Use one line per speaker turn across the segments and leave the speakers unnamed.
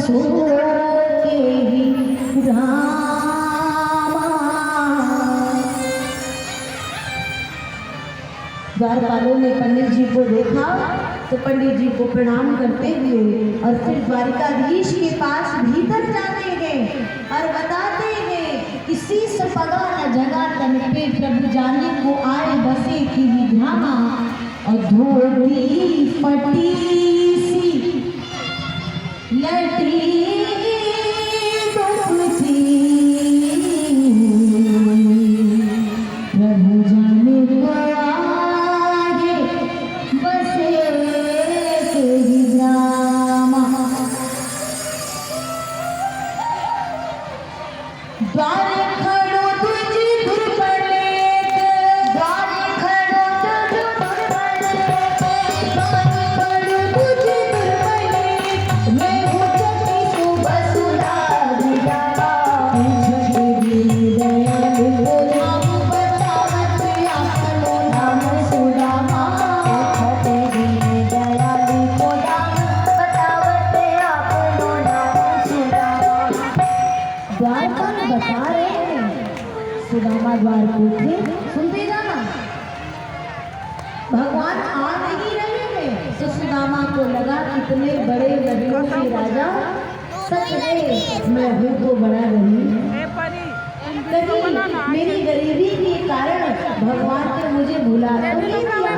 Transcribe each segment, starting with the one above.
सो के ही द्वारपालों ने पंडित जी को देखा तो पंडित जी को प्रणाम करते हुए और फिर द्वारिकाधीश के पास भीतर जाते गए और बताते गए कि शीस पगा न जगह तन पे प्रभु जाने को आए बसे की विधामा और धोती फटी सी लटी सुदामा द्वार पूछे, सुनते जाना, भगवान आ नहीं रहे थे। तो सुदामा को लगा कितने बड़े नदियों के राजा, सच में मैं हूँ तो बड़ा गरीब, कहीं मेरी गरीबी के कारण भगवान ने मुझे भुला तो नहीं दिया।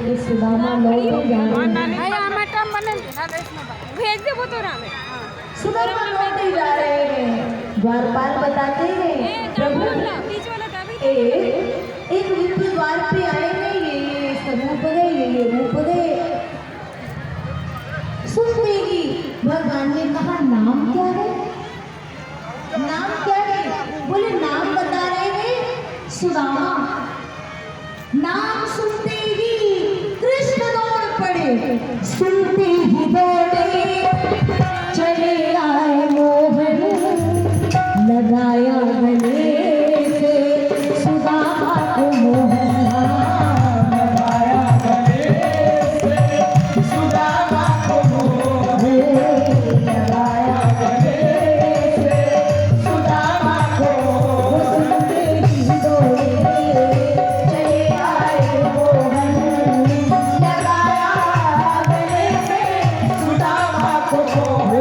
तो सुदामा लौटे सुदामा लौटे जा रहे हैं। द्वारपाल बताते हैं प्रभु एक विप्र द्वार पे आए हैं, ये स्वरूप गए, ये रूप गए। सुनते ही भगवान ने कहा नाम क्या है, नाम क्या है? बोले नाम बता रहे हैं सुदामा। नाम सुनते ही कृष्ण दौड़ पड़े, सुनते ही दौड़े चले आए मोहन, लगाया गले से सुदामा को मोहन, लगाया गले से सुदामा को मोहन, लगाया गले से सुदामा को। सुनते ही दौड़े चले आए मोहन, लगाया गले से सुदामा को मोहन।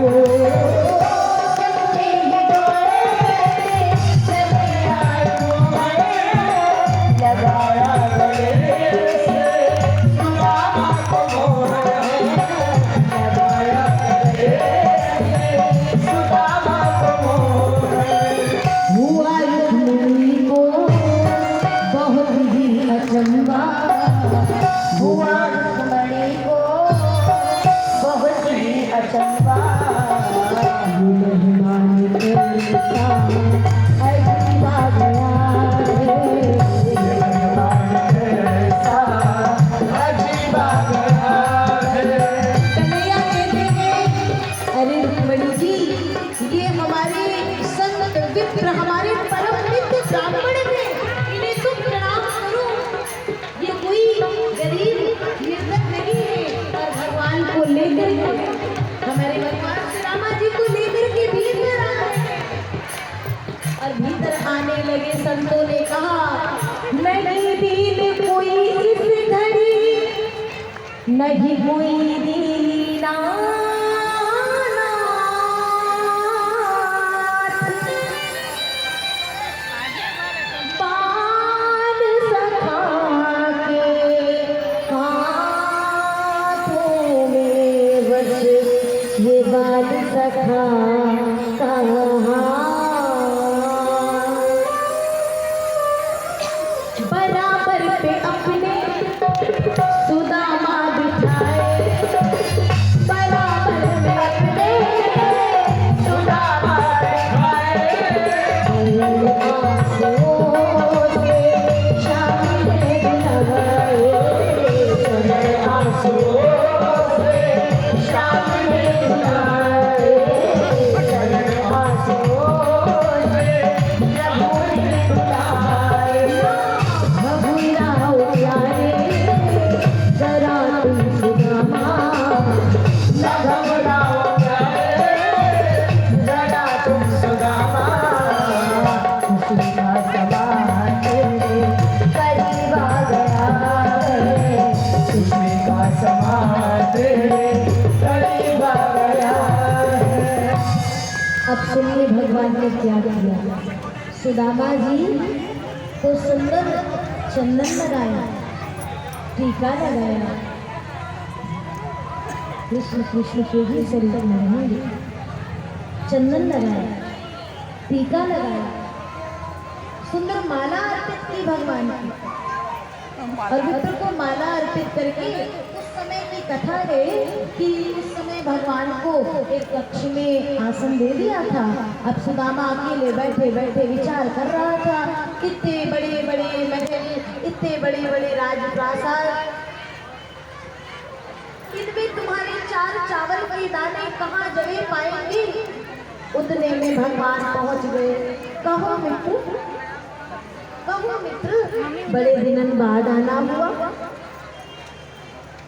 हमारे परम नित्य ब्राह्मण हैं, इन्हें तुम प्रणाम करो। ये कोई गरीब निर्धन नहीं है और भगवान को लेकर हमारे भगवान श्री रामा जी को लेकर के भीतर आ रहे हैं। और भीतर आने लगे संतों ने कहा नहीं दीन कोई इस घड़ी, नहीं कोई दीना बराबर पे अपने सुदामा बिठाए, सुनिए भगवान ने क्या किया। सुदामा जी को सुंदर चंदन लगाया, टीका लगाया, कृष्ण कृष्ण के ही शरीर में रहेंगे, चंदन लगाया, टीका लगाया, सुंदर माला अर्पित की भगवान की, और मित्र को माला अर्पित करके उस समय की कथा है कि उस समय भगवान को एक कक्ष में आसन दे दिया था। अब सुदामा अकेले बैठे बैठे विचार कर रहा था, इतने बड़े बड़े महल, इतने बड़े बड़े राजप्रासाद, इनमें तुम्हारे 4 चावल के दाने कहाँ जगह पाएंगे। उतने में भगवान पहुंच गए। कहो मित्र, कहो मित्र, बड़े दिनों बाद आना हुआ,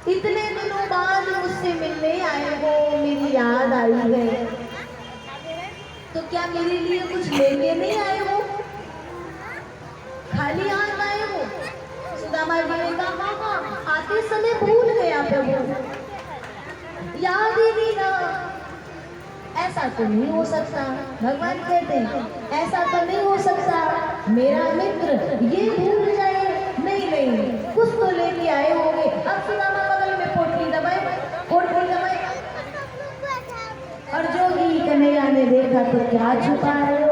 इतने दिनों बाद मुझसे मिलने आए हो, मेरी याद आई है, तो क्या मेरे लिए कुछ लेके नहीं आए हो, खाली हाथ आए हो। सुदामा जी ने कहा हाँ, आते समय भूल गया प्रभु, याद ही नहीं रहा। ऐसा तो नहीं हो सकता, भगवान कहते हैं ऐसा तो नहीं हो सकता, मेरा मित्र ये भूल जाए। नहीं नहीं, कुछ तो लेके आए होंगे। अब सुदामा बगल में पोटली दबाए, और जोगी कन्हैया ने देखा तो क्या छुपा रहे हो,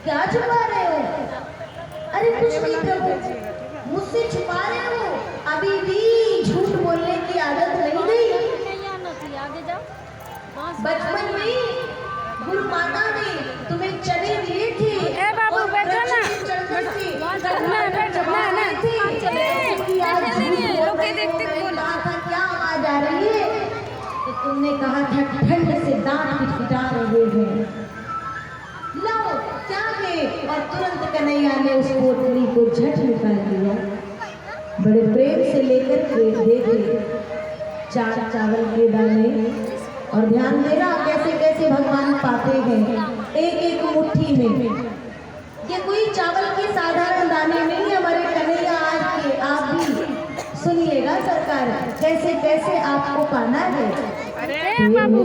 क्या छुपा रहे हो। अरे कुछ नहीं प्रभु, मुझसे छुपा रहे हो, अभी भी झूठ बोलने की आदत नहीं गई। बचपन में गुरु माता ने तुम्हें चने दिए थे,
ए बाबू बैठो ना,
क्या आवाज आ रही है, तो तुमने कहा था ठंड से दांत पिटपिटा रहे हैं, लाओ क्या है, और तुरंत कन्हैया ने उस पोटली को झट निकाल दिया, बड़े प्रेम से लेकर के देखे 4 चावल के दाने। और ध्यान देना कैसे कैसे भगवान पाते हैं, एक एक मुट्ठी में। ये कोई चावल के साधारण दाने नहीं, हमारे कन्हैया आज के, आप भी सुनिएगा सरकार, कैसे कैसे आपको पाना है।
अरे बाबू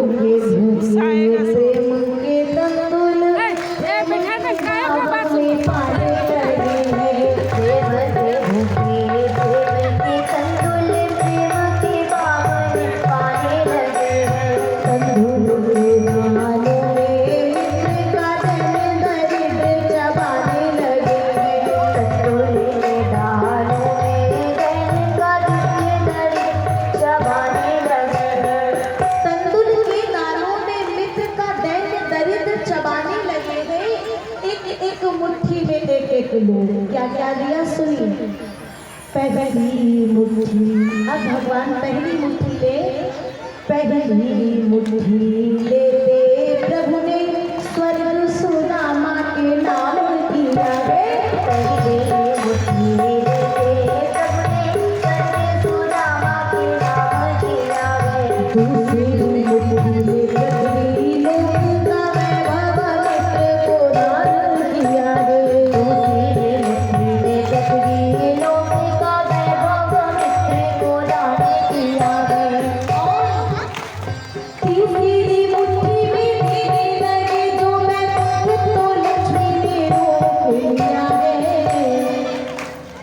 क्या क्या दिया सुनिए। पहली मुट्ठी, अब भगवान पहली मुट्ठी ले, पहली मुट्ठी लेते प्रभु ने स्वर्ग सुदामा के नाम किया रे। पहली मुट्ठी लेते प्रभु ने स्वर्ग सुदामा के नाम किया रे। दूसरी मुट्ठी लेते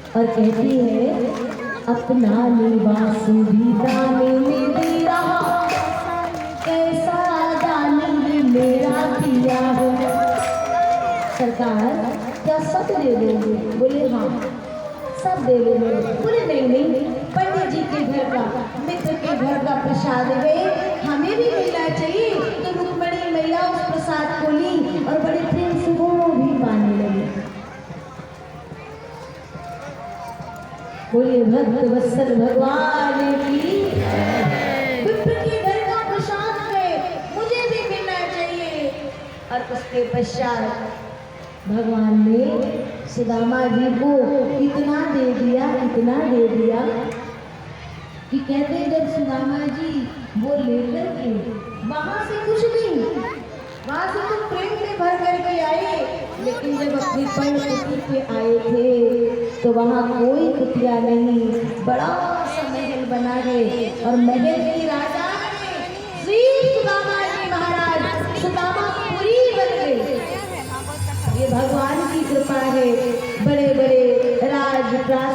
और कहती है अपना निवास भी दाने में दे रहा, कैसा दान भी मेरा दिया हो। सरकार क्या सब दे दोगे? बोले हाँ सब दे दोगे। बोले नहीं नहीं, पंडित जी के घर का, मित्र के घर का प्रसाद है, हमें भी मिलना चाहिए। तो रुक्मणी मैया उस प्रसाद को ली और बड़े प्रेम से वो भी पाने लगी। बोलिए भक्त वत्सल भगवान की, विप्र के घर का प्रसाद है, मुझे भी मिलना चाहिए। और उसके पश्चात भगवान ने सुदामा जी को इतना दे दिया, इतना दे दिया कि कहते जब सुदामा जी वो लेकर के वहां से कुछ नहीं, वहां से तो प्रेम से भर करके आए, लेकिन जब अपनी पर्णकुटी पे आए थे तो वहाँ कोई कुटिया नहीं, बड़ा सा महल बना है। और महल की राजा ने सुदामा पुरी बन गई। ये भगवान की कृपा है। बड़े बड़े राज प्रासाद